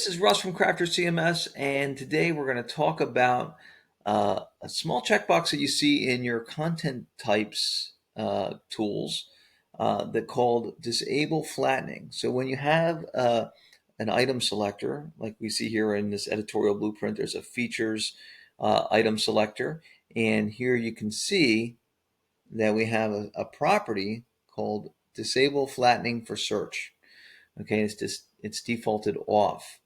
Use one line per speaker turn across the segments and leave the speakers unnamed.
This is Russ from CrafterCMS, and today we're going to talk about a small checkbox that you see in your content types tools that called disable flattening. So when you have an item selector, like we see here in this editorial blueprint, there's a features item selector, and here you can see that we have a property called disable flattening for search. Okay, it's defaulted off.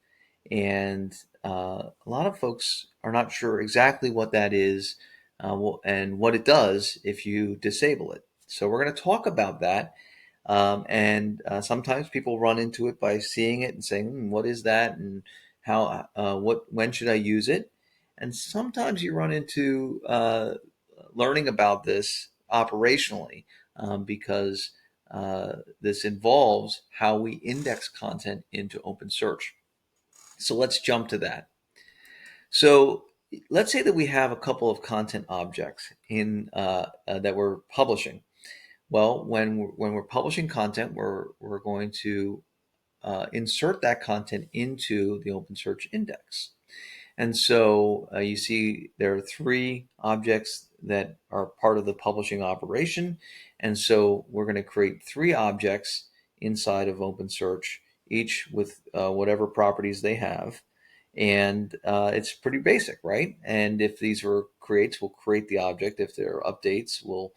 And a lot of folks are not sure exactly what that is and what it does if you disable it. So we're going to talk about that. And sometimes people run into it by seeing it and saying, "What is that?" and when should I use it? And sometimes you run into learning about this operationally because this involves how we index content into open search. So let's jump to that. So let's say that we have a couple of content objects in that we're publishing. Well, when we're publishing content, we're going to insert that content into the open search index. And so you see there are three objects that are part of the publishing operation. And so we're going to create three objects inside of OpenSearch, each with whatever properties they have. And it's pretty basic, right? And if these were creates, we'll create the object. If there are updates, we'll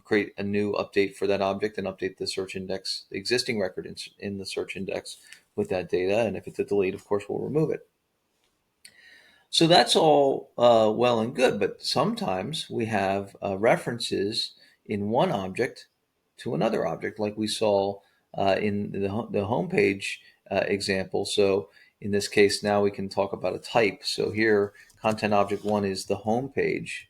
create a new update for that object and update the search index, the existing record in the search index with that data. And if it's a delete, of course, we'll remove it. So that's all well and good, but sometimes we have references in one object to another object, like we saw in the homepage example. So in this case, now we can talk about a type. So here, content object one is the homepage,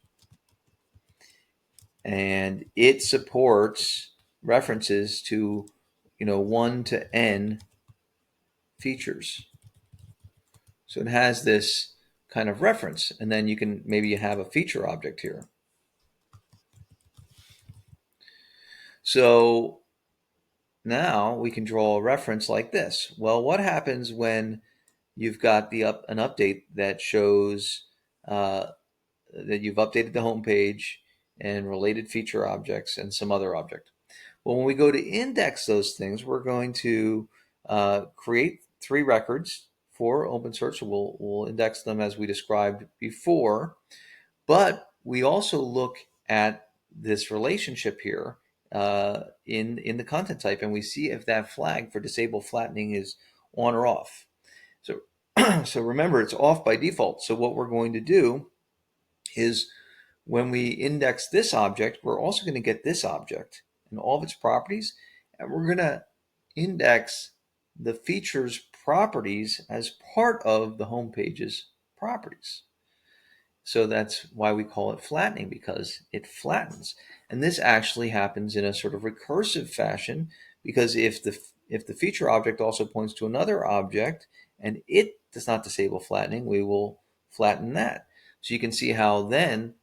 and it supports references to, 1 to n features. So it has this kind of reference, and then you can maybe have a feature object here. So now we can draw a reference like this. Well, what happens when you've got an update that shows that you've updated the home page and related feature objects and some other object? Well, when we go to index those things, we're going to create three records for OpenSearch. So we'll index them as we described before, but we also look at this relationship here in the content type, and we see if that flag for disable flattening is on or off. So, so remember, it's off by default. So what we're going to do is when we index this object, we're also going to get this object and all of its properties, and we're going to index the features properties as part of the home page's properties. So that's why we call it flattening, because it flattens. And this actually happens in a sort of recursive fashion, because if the feature object also points to another object and it does not disable flattening, we will flatten that. So you can see how then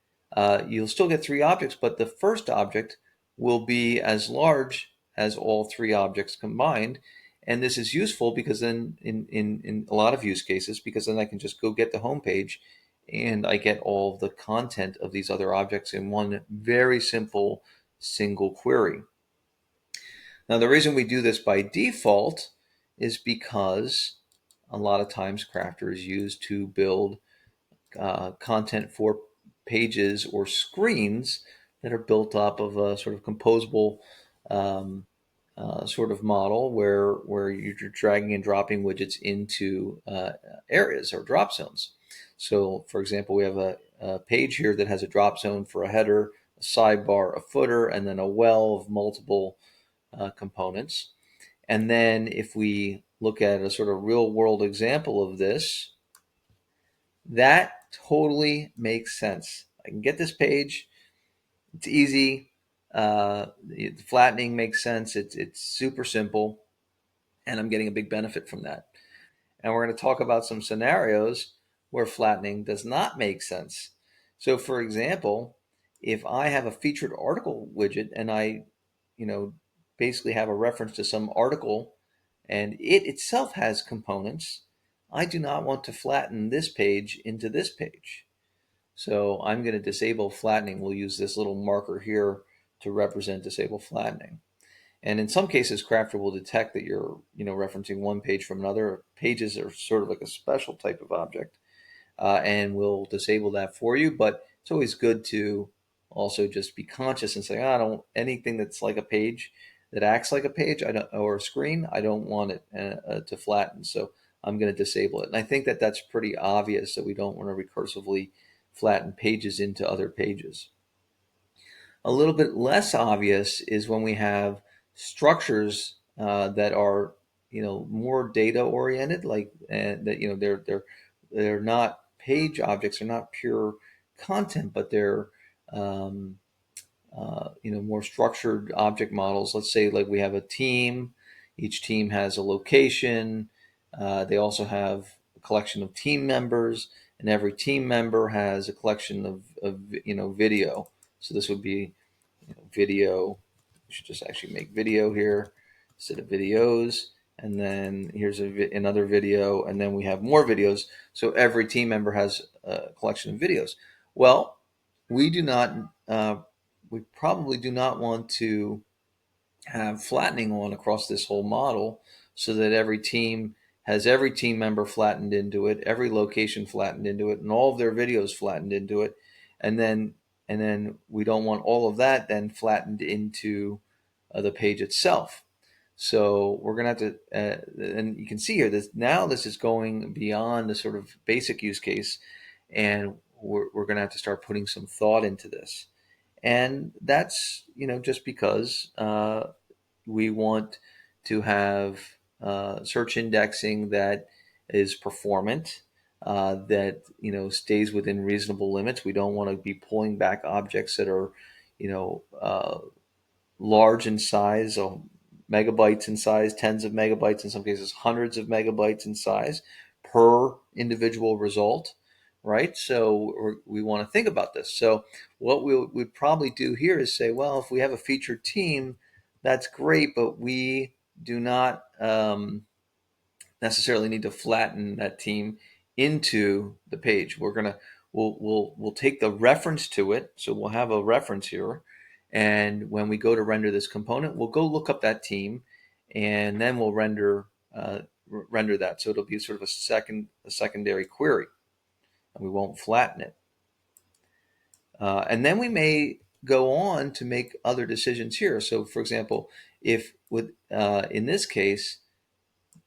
you'll still get three objects, but the first object will be as large as all three objects combined. And this is useful because then in a lot of use cases, because then I can just go get the home page and I get all of the content of these other objects in one very simple single query. Now, the reason we do this by default is because a lot of times Crafter is used to build content for pages or screens that are built up of a sort of composable sort of model where you're dragging and dropping widgets into areas or drop zones. So, for example, we have a page here that has a drop zone for a header, a sidebar, a footer, and then a well of multiple components. And then if we look at a sort of real world example of this, that totally makes sense. I can get this page. It's easy. Flattening makes sense. It's super simple, and I'm getting a big benefit from that. And we're going to talk about some scenarios where flattening does not make sense. So, for example, if I have a featured article widget and I, basically have a reference to some article, and it itself has components, I do not want to flatten this page into this page. So I'm going to disable flattening. We'll use this little marker here to represent disable flattening. And in some cases, Crafter will detect that you're, referencing one page from another. Pages are sort of like a special type of object, and we'll disable that for you. But it's always good to also just be conscious and say, I don't anything that's like a page that acts like a page, I don't, or a screen, I don't want it to flatten. So I'm going to disable it. And I think that that's pretty obvious that we don't want to recursively flatten pages into other pages. A little bit less obvious is when we have structures that are, more data oriented, like that. They're not page objects. They're not pure content, but they're more structured object models. Let's say like we have a team. Each team has a location. They also have a collection of team members, and every team member has a collection of video. So this would be video. We should just actually make video here instead of videos. And then here's another video, and then we have more videos. So every team member has a collection of videos. Well, we do not, we probably do not want to have flattening on across this whole model so that every team has every team member flattened into it, every location flattened into it, and all of their videos flattened into it. And then we don't want all of that then flattened into the page itself. So we're going to have to, and you can see here, this is going beyond the sort of basic use case, and we're going to have to start putting some thought into this. And that's, just because we want to have search indexing that is performant, that stays within reasonable limits. We don't want to be pulling back objects that are, large in size, or megabytes in size, tens of megabytes, in some cases hundreds of megabytes in size per individual result, right? So we want to think about this. So what we'd probably do here is say, well, if we have a featured team, that's great, but we do not necessarily need to flatten that team into the page. We'll take the reference to it, so we'll have a reference here, and when we go to render this component, we'll go look up that team, and then we'll render that. So it'll be sort of a secondary query, and we won't flatten it. And then we may go on to make other decisions here. So, for example, if in this case,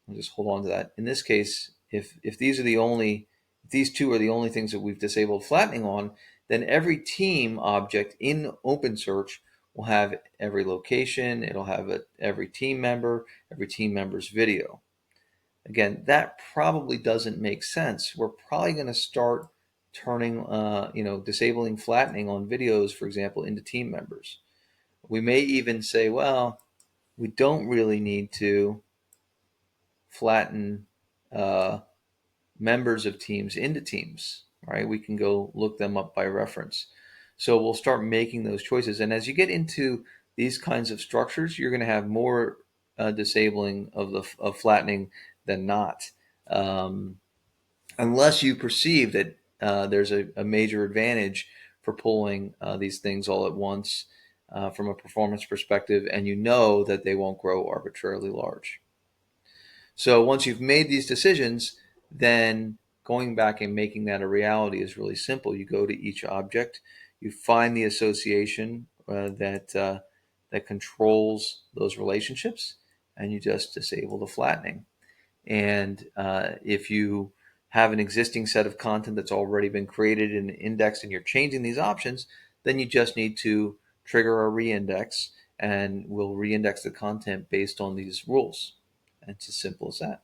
I'll just hold on to that. In this case, if these two are the only things that we've disabled flattening on, then every team object in OpenSearch will have every location. It'll have every team member's video. Again, that probably doesn't make sense. We're probably going to start turning, disabling flattening on videos, for example, into team members. We may even say, well, we don't really need to flatten members of teams into teams, right? We can go look them up by reference. So we'll start making those choices. And as you get into these kinds of structures, you're going to have more disabling of flattening than not, unless you perceive that there's a major advantage for pulling these things all at once from a performance perspective, and you know that they won't grow arbitrarily large. So once you've made these decisions, then going back and making that a reality is really simple. You go to each object, you find the association that controls those relationships, and you just disable the flattening. And if you have an existing set of content that's already been created and indexed, and you're changing these options, then you just need to trigger a reindex, and we'll reindex the content based on these rules. And it's as simple as that.